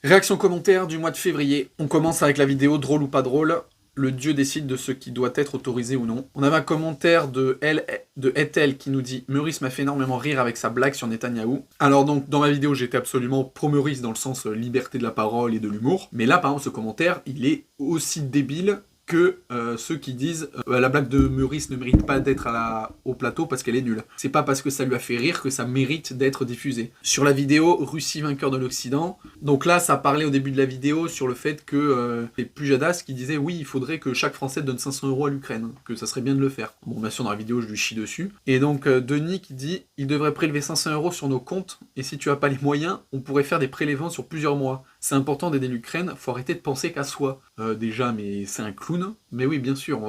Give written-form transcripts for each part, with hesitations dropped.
Réaction commentaire du mois de février. On commence avec la vidéo drôle ou pas drôle. Le dieu décide de ce qui doit être autorisé ou non. On avait un commentaire de Ethel qui nous dit « Meurice m'a fait énormément rire avec sa blague sur Netanyahou ». Alors donc, dans ma vidéo, j'étais absolument pro Meurice dans le sens liberté de la parole et de l'humour. Mais là, par exemple, ce commentaire, il est aussi débile que ceux qui disent la blague de Meurice ne mérite pas d'être au plateau parce qu'elle est nulle. C'est pas parce que ça lui a fait rire que ça mérite d'être diffusé. Sur la vidéo, Russie vainqueur de l'Occident, donc là ça parlait au début de la vidéo sur le fait que les Pujadas qui disaient oui il faudrait que chaque Français donne 500 € à l'Ukraine, que ça serait bien de le faire. Bon bien sûr dans la vidéo je lui chie dessus. Et donc Denis qui dit il devrait prélever 500 € sur nos comptes et si tu as pas les moyens, on pourrait faire des prélèvements sur plusieurs mois. C'est important d'aider l'Ukraine, faut arrêter de penser qu'à soi. Déjà mais c'est un clown. Mais oui, bien sûr,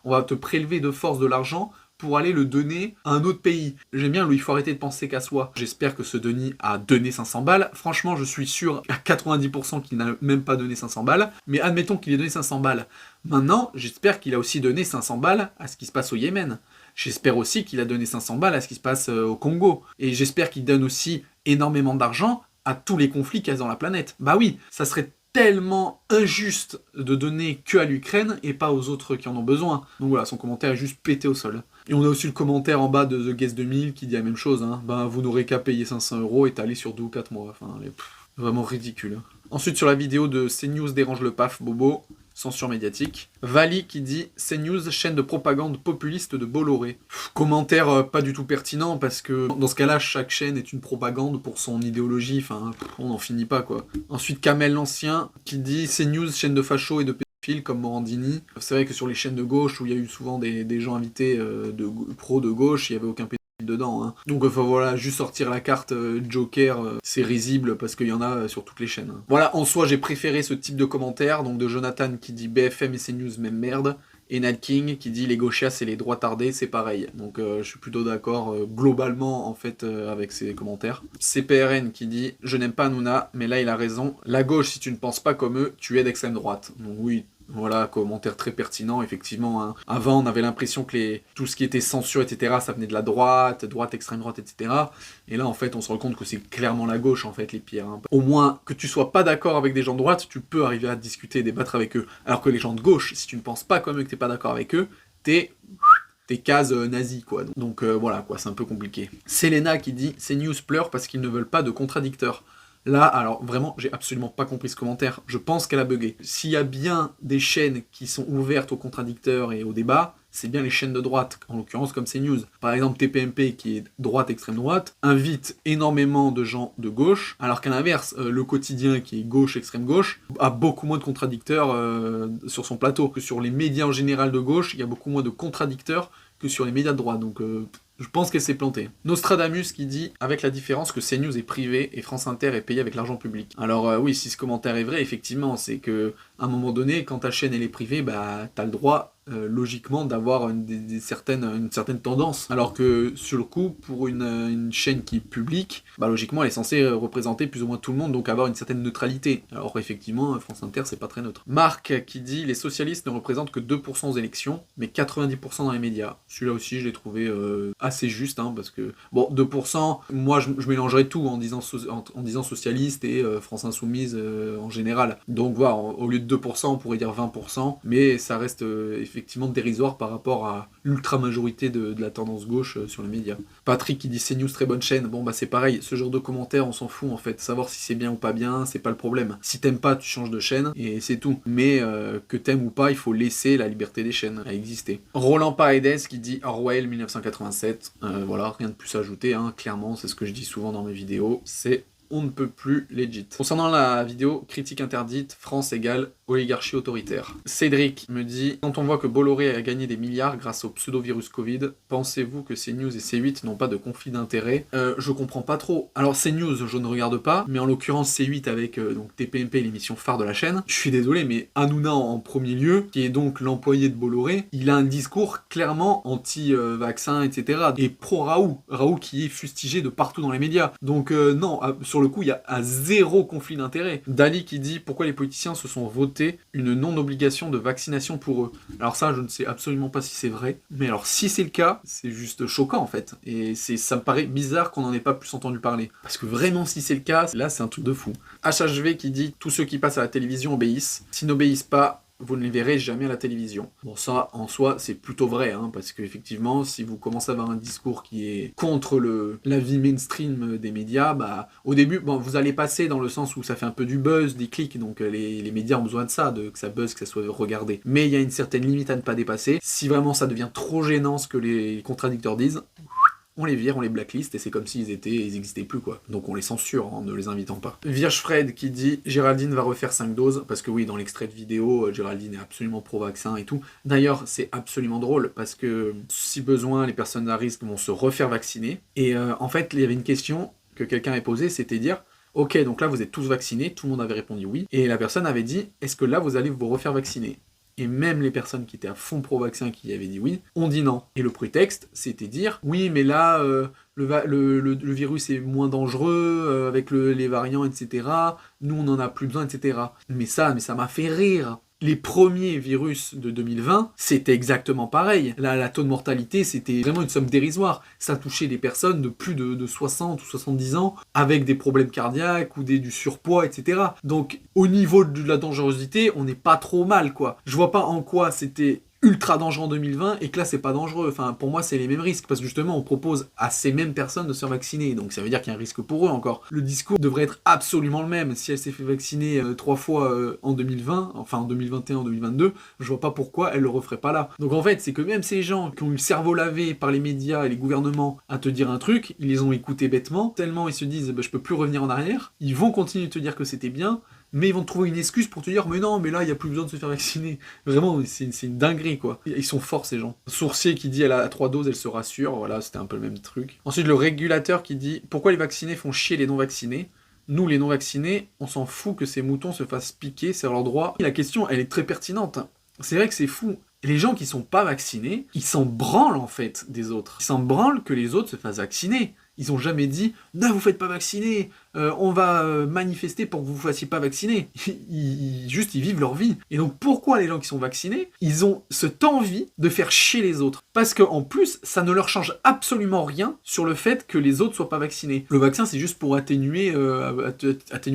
on va te prélever de force de l'argent pour aller le donner à un autre pays. J'aime bien, lui, il faut arrêter de penser qu'à soi. J'espère que ce Denis a donné 500 balles. Franchement, je suis sûr à 90% qu'il n'a même pas donné 500 balles. Mais admettons qu'il ait donné 500 balles. Maintenant, j'espère qu'il a aussi donné 500 balles à ce qui se passe au Yémen. J'espère aussi qu'il a donné 500 balles à ce qui se passe au Congo. Et j'espère qu'il donne aussi énormément d'argent à tous les conflits qu'il y a dans la planète. Bah oui, ça serait tellement injuste de donner que à l'Ukraine et pas aux autres qui en ont besoin. Donc voilà, son commentaire est juste pété au sol. Et on a aussi le commentaire en bas de The Guest 2000 qui dit la même chose, hein. Ben vous n'aurez qu'à payer 500 € et t'aller sur 2 ou 4 mois. Enfin, vraiment ridicule. Ensuite sur la vidéo de CNews dérange le paf Bobo, censure médiatique. Vali qui dit « CNews, chaîne de propagande populiste de Bolloré ». Commentaire pas du tout pertinent, parce que dans ce cas-là, chaque chaîne est une propagande pour son idéologie, enfin, on n'en finit pas, quoi. Ensuite, Kamel l'Ancien qui dit « CNews, chaîne de fachos et de pédophiles comme Morandini ». C'est vrai que sur les chaînes de gauche, où il y a eu souvent des gens invités pro de gauche, il n'y avait aucun pédophile dedans, hein. Donc enfin voilà, juste sortir la carte Joker, c'est risible parce qu'il y en a sur toutes les chaînes, hein. Voilà, en soi j'ai préféré ce type de commentaire, donc de Jonathan qui dit BFM et CNews même merde, et Nat King qui dit les gauchias et les droits tardés c'est pareil. Donc je suis plutôt d'accord globalement en fait avec ces commentaires. CPRN qui dit je n'aime pas Hanouna, mais là il a raison, la gauche si tu ne penses pas comme eux, tu es d'extrême droite. Donc oui. Voilà, commentaire très pertinent, effectivement. Hein. Avant, on avait l'impression que tout ce qui était censure, etc., ça venait de la droite, extrême droite, etc. Et là, en fait, on se rend compte que c'est clairement la gauche, en fait, les pires. Hein. Au moins, que tu sois pas d'accord avec des gens de droite, tu peux arriver à discuter et débattre avec eux. Alors que les gens de gauche, si tu ne penses pas comme eux, que t'es pas d'accord avec eux, t'es case nazi, quoi. Donc voilà, quoi, c'est un peu compliqué. Selena qui dit « CNews pleure parce qu'ils ne veulent pas de contradicteurs ». Là, alors vraiment, j'ai absolument pas compris ce commentaire. Je pense qu'elle a bugué. S'il y a bien des chaînes qui sont ouvertes aux contradicteurs et au débat, c'est bien les chaînes de droite, en l'occurrence comme CNews. Par exemple, TPMP, qui est droite, extrême droite, invite énormément de gens de gauche, alors qu'à l'inverse, le quotidien, qui est gauche, extrême gauche, a beaucoup moins de contradicteurs sur son plateau. Que sur les médias en général de gauche, il y a beaucoup moins de contradicteurs que sur les médias de droite. Donc je pense qu'elle s'est plantée. Nostradamus qui dit « Avec la différence que CNews est privé et France Inter est payé avec l'argent public ». Alors oui, si ce commentaire est vrai, effectivement, c'est que à un moment donné, quand ta chaîne elle est privée, bah t'as le droit logiquement d'avoir une certaine tendance. Alors que sur le coup, pour une chaîne qui est publique, bah logiquement elle est censée représenter plus ou moins tout le monde, donc avoir une certaine neutralité. Alors effectivement, France Inter c'est pas très neutre. Marc qui dit « Les socialistes ne représentent que 2% aux élections, mais 90% dans les médias ». Celui-là aussi je l'ai trouvé assez juste, hein, parce que, bon, 2%, moi je mélangerais tout en disant socialiste et France Insoumise en général. Donc voilà, au lieu de 2%, on pourrait dire 20%, mais ça reste effectivement dérisoire par rapport à l'ultra-majorité de la tendance gauche sur les médias. Patrick qui dit CNews très bonne chaîne, bon bah c'est pareil, ce genre de commentaires on s'en fout en fait, savoir si c'est bien ou pas bien, c'est pas le problème. Si t'aimes pas, tu changes de chaîne, et c'est tout. Mais que t'aimes ou pas, il faut laisser la liberté des chaînes à exister. Roland Paredes qui dit Orwell 1987, voilà, rien de plus à ajouter, hein, clairement, c'est ce que je dis souvent dans mes vidéos, c'est on ne peut plus legit. Concernant la vidéo, critique interdite, France égale oligarchie autoritaire. Cédric me dit « Quand on voit que Bolloré a gagné des milliards grâce au pseudo-virus Covid, pensez-vous que CNews et C8 n'ont pas de conflit d'intérêt ?» Je comprends pas trop. Alors CNews, je ne regarde pas, mais en l'occurrence C8 avec donc TPMP, l'émission phare de la chaîne, je suis désolé, mais Hanouna en premier lieu, qui est donc l'employé de Bolloré, il a un discours clairement anti-vaccin, etc. et pro-Raoult. Raoult qui est fustigé de partout dans les médias. Donc non, sur le coup, il y a un zéro conflit d'intérêt. Dali qui dit « Pourquoi les politiciens se sont votés rajouter une non-obligation de vaccination pour eux. Alors ça, je ne sais absolument pas si c'est vrai, mais alors si c'est le cas, c'est juste choquant en fait. Et ça me paraît bizarre qu'on n'en ait pas plus entendu parler. Parce que vraiment, si c'est le cas, là c'est un truc de fou. HHV qui dit « Tous ceux qui passent à la télévision obéissent. S'ils n'obéissent pas, vous ne les verrez jamais à la télévision. » Bon, ça, en soi, c'est plutôt vrai, hein, parce qu'effectivement, si vous commencez à avoir un discours qui est contre la vie mainstream des médias, bah, au début, bon, vous allez passer dans le sens où ça fait un peu du buzz, des clics, donc les médias ont besoin de ça, que ça buzz, que ça soit regardé. Mais il y a une certaine limite à ne pas dépasser. Si vraiment ça devient trop gênant ce que les contradicteurs disent, on les vire, on les blacklist, et c'est comme s'ils existaient plus, quoi. Donc on les censure en ne les invitant pas. Vierge Fred qui dit « Géraldine va refaire 5 doses », parce que oui, dans l'extrait de vidéo, Géraldine est absolument pro-vaccin et tout. D'ailleurs, c'est absolument drôle, parce que si besoin, les personnes à risque vont se refaire vacciner. Et en fait, il y avait une question que quelqu'un avait posée, c'était dire « Ok, donc là vous êtes tous vaccinés », tout le monde avait répondu oui, et la personne avait dit « Est-ce que là vous allez vous refaire vacciner ?» Et même les personnes qui étaient à fond pro-vaccin, qui avaient dit oui, ont dit non. Et le prétexte, c'était dire, oui, mais là, le virus est moins dangereux, avec les variants, etc. Nous, on n'en a plus besoin, etc. Mais ça m'a fait rire. Les premiers virus de 2020, c'était exactement pareil. Là, la taux de mortalité, c'était vraiment une somme dérisoire. Ça touchait des personnes de plus de 60 ou 70 ans, avec des problèmes cardiaques ou du surpoids, etc. Donc, au niveau de la dangerosité, on n'est pas trop mal, quoi. Je vois pas en quoi c'était ultra dangereux en 2020 et que là c'est pas dangereux. Enfin, pour moi c'est les mêmes risques parce que justement on propose à ces mêmes personnes de se faire vacciner, donc ça veut dire qu'il y a un risque pour eux encore. Le discours devrait être absolument le même. Si elle s'est fait vacciner 3 fois en 2020, enfin en 2021, en 2022, je vois pas pourquoi elle le referait pas là. Donc en fait c'est que même ces gens qui ont eu le cerveau lavé par les médias et les gouvernements à te dire un truc, ils les ont écoutés bêtement, tellement ils se disent bah, je peux plus revenir en arrière, ils vont continuer de te dire que c'était bien, mais ils vont trouver une excuse pour te dire mais non, mais là il n'y a plus besoin de se faire vacciner. Vraiment, c'est une dinguerie quoi. Ils sont forts ces gens. Sourcier qui dit elle a 3 doses, elle se rassure, voilà, c'était un peu le même truc. Ensuite le régulateur qui dit pourquoi les vaccinés font chier les non vaccinés. Nous les non vaccinés, on s'en fout que ces moutons se fassent piquer, c'est leur droit. La question elle est très pertinente. C'est vrai que c'est fou. Les gens qui sont pas vaccinés, ils s'en branlent en fait des autres. Ils s'en branlent que les autres se fassent vacciner. Ils ont jamais dit « Non, vous faites pas vacciner, on va manifester pour que vous fassiez pas vacciner. » Juste, ils vivent leur vie. Et donc, pourquoi les gens qui sont vaccinés, ils ont cette envie de faire chier les autres? Parce qu'en plus, ça ne leur change absolument rien sur le fait que les autres soient pas vaccinés. Le vaccin, c'est juste pour atténuer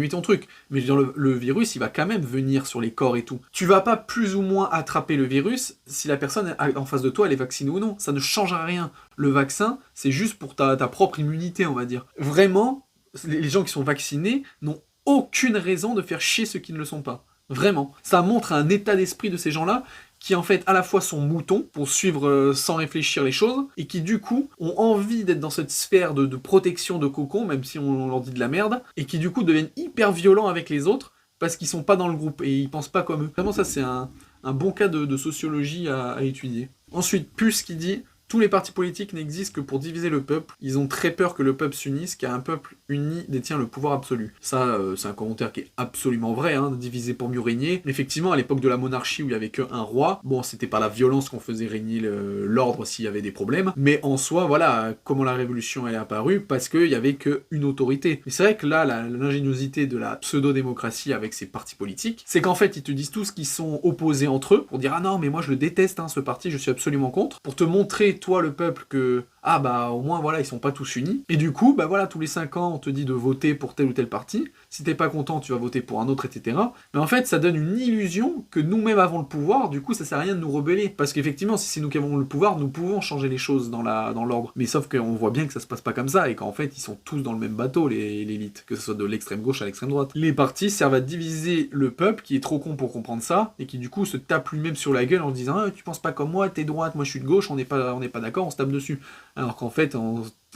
ton truc. Mais je veux dire, le virus, il va quand même venir sur les corps et tout. Tu vas pas plus ou moins attraper le virus si la personne en face de toi, elle est vaccinée ou non. Ça ne change rien. Le vaccin, c'est juste pour ta propre immunité, on va dire. Vraiment, les gens qui sont vaccinés n'ont aucune raison de faire chier ceux qui ne le sont pas. Vraiment. Ça montre un état d'esprit de ces gens-là qui en fait à la fois sont moutons pour suivre sans réfléchir les choses et qui du coup ont envie d'être dans cette sphère de protection de cocon, même si on leur dit de la merde, et qui du coup deviennent hyper violents avec les autres parce qu'ils sont pas dans le groupe et ils pensent pas comme eux. Vraiment ça c'est un bon cas de sociologie à étudier. Ensuite, Puce qui dit tous les partis politiques n'existent que pour diviser le peuple. Ils ont très peur que le peuple s'unisse, car un peuple uni détient le pouvoir absolu. Ça, c'est un commentaire qui est absolument vrai, hein, diviser pour mieux régner. Effectivement, à l'époque de la monarchie où il y avait qu'un roi, bon, c'était pas la violence qu'on faisait régner l'ordre s'il y avait des problèmes, mais en soi, voilà, comment la révolution elle est apparue, parce qu'il y avait qu'une autorité. Et c'est vrai que là, l'ingéniosité de la pseudo-démocratie avec ces partis politiques, c'est qu'en fait, ils te disent tous qu'ils sont opposés entre eux, pour dire « Ah non, mais moi je le déteste, hein, ce parti, je suis absolument contre », pour te montrer toi le peuple que ah bah au moins voilà ils sont pas tous unis et du coup bah voilà tous les 5 ans on te dit de voter pour tel ou tel parti, si t'es pas content tu vas voter pour un autre etc. Mais en fait ça donne une illusion que nous-mêmes avons le pouvoir, du coup ça sert à rien de nous rebeller parce qu'effectivement si c'est nous qui avons le pouvoir nous pouvons changer les choses dans l'ordre, mais sauf qu'on voit bien que ça se passe pas comme ça et qu'en fait ils sont tous dans le même bateau l'élite, que ce soit de l'extrême gauche à l'extrême droite. Les partis servent à diviser le peuple qui est trop con pour comprendre ça et qui du coup se tape lui-même sur la gueule en disant ah, tu penses pas comme moi, t'es droite, moi je suis de gauche, on n'est pas d'accord, on se tape dessus. Alors qu'en fait,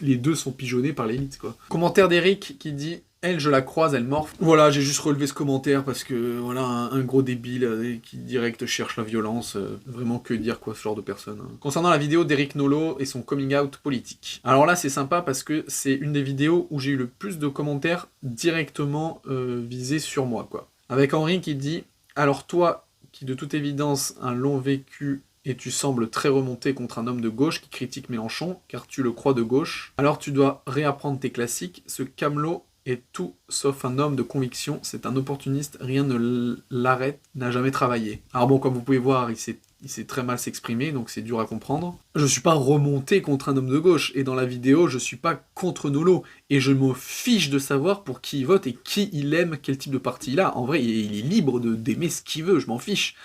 les deux sont pigeonnés par l'élite, quoi. Commentaire d'Eric qui dit « Elle, je la croise, elle morphe. » Voilà, j'ai juste relevé ce commentaire parce que, voilà, un gros débile qui direct cherche la violence. Vraiment, que dire, quoi, ce genre de personne. Hein. Concernant la vidéo d'Eric Nolot et son coming out politique. Alors là, c'est sympa parce que c'est une des vidéos où j'ai eu le plus de commentaires directement visés sur moi, quoi. Avec Henri qui dit « Alors toi, qui de toute évidence un long vécu et tu sembles très remonté contre un homme de gauche qui critique Mélenchon, car tu le crois de gauche, alors tu dois réapprendre tes classiques, ce camelot est tout sauf un homme de conviction, c'est un opportuniste, rien ne l'arrête, n'a jamais travaillé. Alors bon, comme vous pouvez voir, il sait très mal s'exprimer, donc c'est dur à comprendre. Je suis pas remonté contre un homme de gauche, et dans la vidéo, je suis pas contre Nolo, et je me fiche de savoir pour qui il vote et qui il aime, quel type de parti il a. En vrai, il est libre d'aimer ce qu'il veut, je m'en fiche.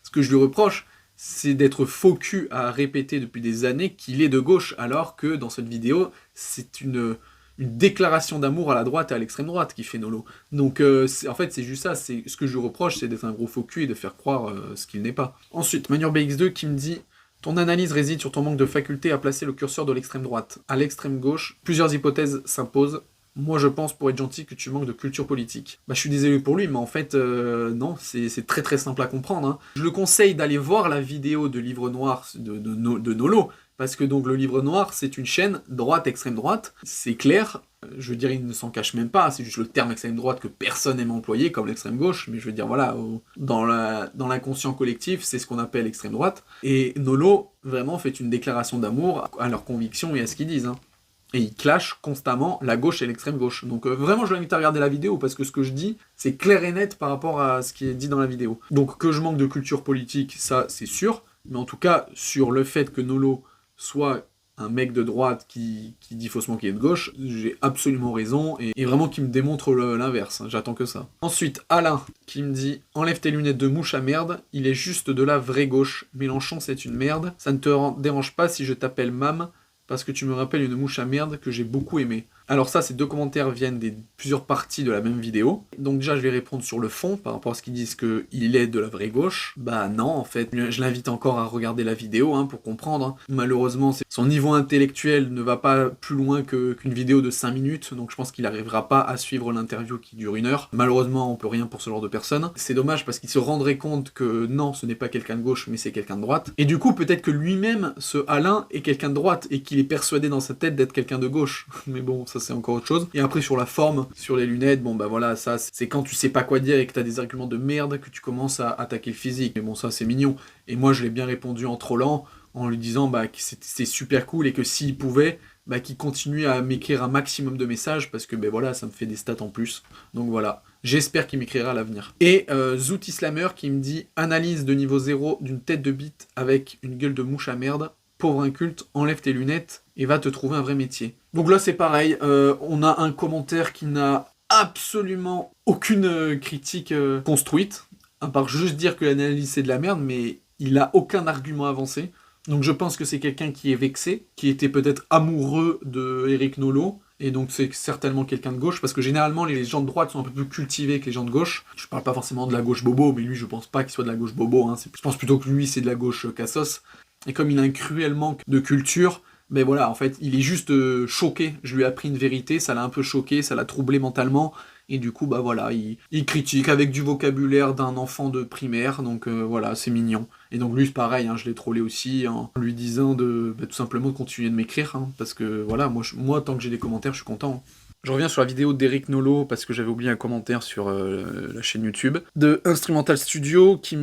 Ce que je lui reproche, c'est d'être faux cul à répéter depuis des années qu'il est de gauche, alors que dans cette vidéo, c'est une déclaration d'amour à la droite et à l'extrême droite qui fait Nolo. Donc en fait c'est juste ça, ce que je lui reproche, c'est d'être un gros faux cul et de faire croire ce qu'il n'est pas. Ensuite, ManureBX2 qui me dit « Ton analyse réside sur ton manque de faculté à placer le curseur de l'extrême droite. À l'extrême gauche, plusieurs hypothèses s'imposent. Moi je pense, pour être gentil, que tu manques de culture politique. » Bah je suis désolé pour lui, mais en fait, non, c'est très très simple à comprendre. Hein. Je le conseille d'aller voir la vidéo de Livre Noir de Nolo, parce que donc le Livre Noir, c'est une chaîne droite-extrême droite, c'est clair, je veux dire, il ne s'en cache même pas, c'est juste le terme extrême droite que personne n'aime employer, comme l'extrême gauche, mais je veux dire, voilà, dans l'inconscient collectif, c'est ce qu'on appelle extrême droite, et Nolo, vraiment, fait une déclaration d'amour à leurs convictions et à ce qu'ils disent, hein. Et ils clashent constamment la gauche et l'extrême gauche. Donc vraiment, je l'invite à regarder la vidéo, parce que ce que je dis, c'est clair et net par rapport à ce qui est dit dans la vidéo. Donc que je manque de culture politique, ça, c'est sûr, mais en tout cas, sur le fait que Nolo soit un mec de droite qui dit faussement qu'il est de gauche, j'ai absolument raison, et vraiment qui me démontre l'inverse, hein, j'attends que ça. Ensuite, Alain, qui me dit « Enlève tes lunettes de mouche à merde, il est juste de la vraie gauche. Mélenchon, c'est une merde. Ça ne te dérange pas si je t'appelle Mam, parce que tu me rappelles une mouche à merde que j'ai beaucoup aimée. » Alors ça, ces deux commentaires viennent des plusieurs parties de la même vidéo. Donc déjà, je vais répondre sur le fond, par rapport à ce qu'ils disent qu'il est de la vraie gauche. Bah non, en fait, je l'invite encore à regarder la vidéo, hein, pour comprendre. Hein. Malheureusement, son niveau intellectuel ne va pas plus loin qu'une vidéo de 5 minutes, donc je pense qu'il n'arrivera pas à suivre l'interview qui dure 1 heure. Malheureusement, on peut rien pour ce genre de personne. C'est dommage parce qu'il se rendrait compte que non, ce n'est pas quelqu'un de gauche, mais c'est quelqu'un de droite. Et du coup, peut-être que lui-même, ce Alain, est quelqu'un de droite, et qu'il est persuadé dans sa tête d'être quelqu'un de gauche. Mais bon, ça c'est encore autre chose. Et après sur la forme, sur les lunettes, bon bah voilà, ça c'est quand tu sais pas quoi dire et que t'as des arguments de merde que tu commences à attaquer le physique. Mais bon, ça c'est mignon. Et moi je l'ai bien répondu en trollant, en lui disant bah que c'est super cool et que s'il pouvait, bah qu'il continue à m'écrire un maximum de messages parce que ben voilà, ça me fait des stats en plus. Donc voilà. J'espère qu'il m'écrira à l'avenir. Et Zoot Islammer qui me dit « Analyse de niveau 0 d'une tête de bite avec une gueule de mouche à merde. Pauvre inculte, enlève tes lunettes et va te trouver un vrai métier. » Donc là c'est pareil, on a un commentaire qui n'a absolument aucune critique construite, à part juste dire que l'analyse c'est de la merde, mais il a aucun argument avancé. Donc je pense que c'est quelqu'un qui est vexé, qui était peut-être amoureux de Eric Nolo, et donc c'est certainement quelqu'un de gauche, parce que généralement les gens de droite sont un peu plus cultivés que les gens de gauche. Je parle pas forcément de la gauche bobo, mais lui je pense pas qu'il soit de la gauche bobo, hein. Je pense plutôt que lui c'est de la gauche cassos. Et comme il a un cruel manque de culture, ben voilà, en fait, il est juste choqué. Je lui ai appris une vérité, ça l'a un peu choqué, ça l'a troublé mentalement, et du coup, bah voilà, il critique avec du vocabulaire d'un enfant de primaire, donc voilà, c'est mignon. Et donc lui, c'est pareil, hein, je l'ai trollé aussi, en lui disant tout simplement de continuer de m'écrire, hein, parce que voilà, moi, tant que j'ai des commentaires, je suis content. Je reviens sur la vidéo d'Eric Nolo, parce que j'avais oublié un commentaire sur la chaîne YouTube, de Instrumental Studio, qui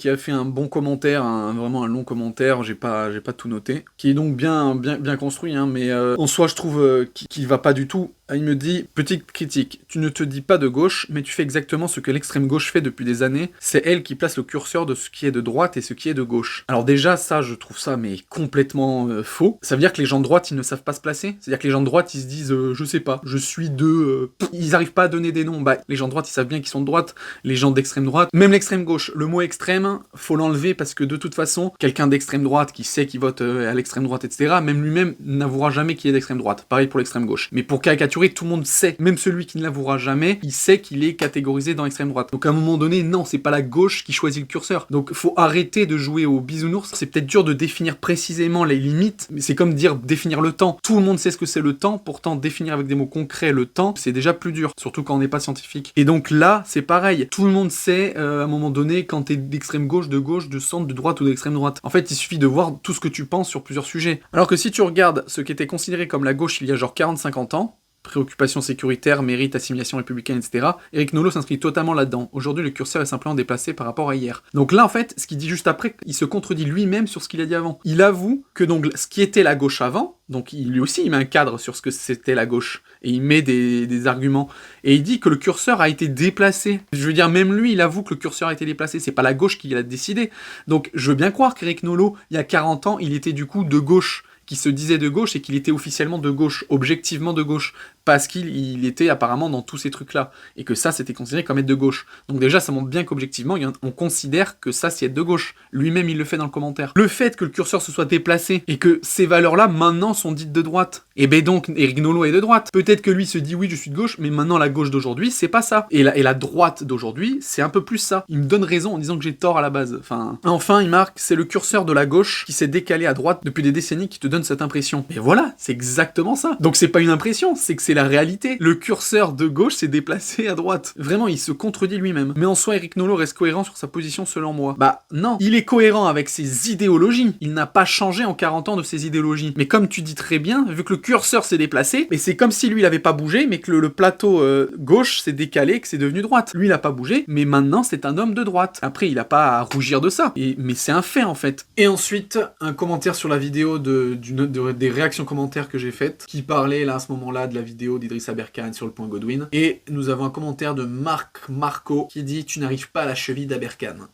a fait un bon commentaire, vraiment un long commentaire, j'ai pas tout noté, qui est donc bien construit, hein, mais en soi je trouve qu'il va pas du tout. Il me dit, petite critique, tu ne te dis pas de gauche, mais tu fais exactement ce que l'extrême gauche fait depuis des années, c'est elle qui place le curseur de ce qui est de droite et ce qui est de gauche. Alors déjà, ça, je trouve ça mais complètement faux. Ça veut dire que les gens de droite, ils ne savent pas se placer. C'est-à-dire que les gens de droite, ils se disent, je sais pas, je suis de... Ils arrivent pas à donner des noms. Bah, les gens de droite, ils savent bien qu'ils sont de droite, les gens d'extrême droite, même l'extrême gauche. Le mot extrême, faut l'enlever parce que de toute façon, quelqu'un d'extrême droite qui sait qu'il vote à l'extrême droite, etc., même lui-même n'avouera jamais qu'il est d'extrême droite. Pareil pour l'extrême gauche. Mais pour caricaturer, tout le monde sait, même celui qui ne l'avouera jamais, il sait qu'il est catégorisé dans l'extrême droite. Donc à un moment donné, non, c'est pas la gauche qui choisit le curseur. Donc faut arrêter de jouer au bisounours. C'est peut-être dur de définir précisément les limites, mais c'est comme dire définir le temps. Tout le monde sait ce que c'est le temps, pourtant définir avec des mots concrets le temps, c'est déjà plus dur, surtout quand on n'est pas scientifique. Et donc là, c'est pareil. Tout le monde sait, à un moment donné, quand t'es d'extrême gauche, de centre, de droite ou d'extrême droite. En fait, il suffit de voir tout ce que tu penses sur plusieurs sujets. Alors que si tu regardes ce qui était considéré comme la gauche il y a genre 40-50 ans, préoccupation sécuritaire, mérite, assimilation républicaine, etc. Eric Nolot s'inscrit totalement là-dedans. Aujourd'hui, le curseur est simplement déplacé par rapport à hier. Donc là, en fait, ce qu'il dit juste après, il se contredit lui-même sur ce qu'il a dit avant. Il avoue que donc ce qui était la gauche avant, donc lui aussi il met un cadre sur ce que c'était la gauche, et il met des arguments, et il dit que le curseur a été déplacé. Je veux dire, même lui, il avoue que le curseur a été déplacé, c'est pas la gauche qui l'a décidé. Donc je veux bien croire qu'Eric Nolot, il y a 40 ans, il était du coup de gauche, qui se disait de gauche et qu'il était officiellement de gauche, objectivement de gauche, parce qu'il était apparemment dans tous ces trucs-là, et que ça, c'était considéré comme être de gauche. Donc déjà, ça montre bien qu'objectivement, on considère que ça, c'est être de gauche. Lui-même, il le fait dans le commentaire. Le fait que le curseur se soit déplacé, et que ces valeurs-là, maintenant, sont dites de droite, et ben donc, Eric Nolot est de droite. Peut-être que lui se dit, oui, je suis de gauche, mais maintenant, la gauche d'aujourd'hui, c'est pas ça. Et la droite d'aujourd'hui, c'est un peu plus ça. Il me donne raison en disant que j'ai tort à la base. Enfin, il marque, c'est le curseur de la gauche qui s'est décalé à droite depuis des décennies qui te donne cette impression. Et voilà, c'est exactement ça. Donc c'est pas une impression, c'est que c'est la réalité. Le curseur de gauche s'est déplacé à droite. Vraiment, il se contredit lui-même. Mais en soi, Eric Nolot reste cohérent sur sa position selon moi. Bah non, il est cohérent avec ses idéologies. Il n'a pas changé en 40 ans de ses idéologies. Mais comme tu dis très bien, vu que le curseur s'est déplacé, mais c'est comme si lui il avait pas bougé, mais que le plateau gauche s'est décalé, que c'est devenu droite. Lui il a pas bougé, mais maintenant c'est un homme de droite. Après il a pas à rougir de ça. Mais c'est un fait en fait. Et ensuite, un commentaire sur la vidéo des réactions commentaires que j'ai faites, qui parlait là à ce moment-là de la vidéo d'Idrissa Aberkane sur le point Godwin. Et nous avons un commentaire de Marc Marco qui dit « Tu n'arrives pas à la cheville d'Aberkane ».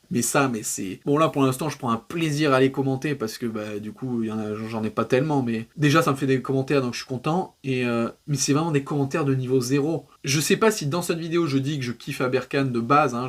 Mais c'est... Bon là pour l'instant je prends un plaisir à les commenter parce que bah du coup j'en ai pas tellement, mais déjà ça me fait des commentaires donc je suis content, mais c'est vraiment des commentaires de niveau 0. Je sais pas si dans cette vidéo je dis que je kiffe Aberkane de base, hein,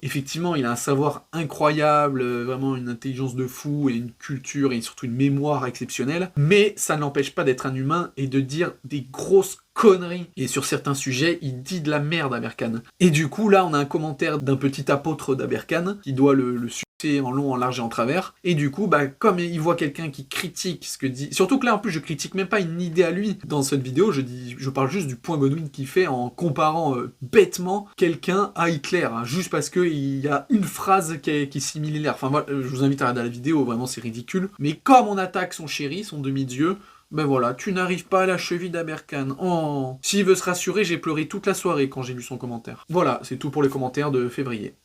effectivement il a un savoir incroyable, vraiment une intelligence de fou et une culture et surtout une mémoire exceptionnelle, mais ça ne l'empêche pas d'être un humain et de dire des grosses conneries. Et sur certains sujets, il dit de la merde Aberkane. Et du coup, là, on a un commentaire d'un petit apôtre d'Aberkane qui doit le sucer en long, en large et en travers. Et du coup, bah, comme il voit quelqu'un qui critique ce que dit... Surtout que là, en plus, je critique même pas une idée à lui. Dans cette vidéo, je parle juste du point Godwin qu'il fait en comparant bêtement quelqu'un à Hitler. Hein, juste parce qu'il y a une phrase qui est similaire. Enfin, voilà, je vous invite à regarder la vidéo, vraiment, c'est ridicule. Mais comme on attaque son chéri, son demi-dieu... Ben voilà, tu n'arrives pas à la cheville d'Aberkane. Oh. S'il veut se rassurer, j'ai pleuré toute la soirée quand j'ai lu son commentaire. Voilà, c'est tout pour les commentaires de février.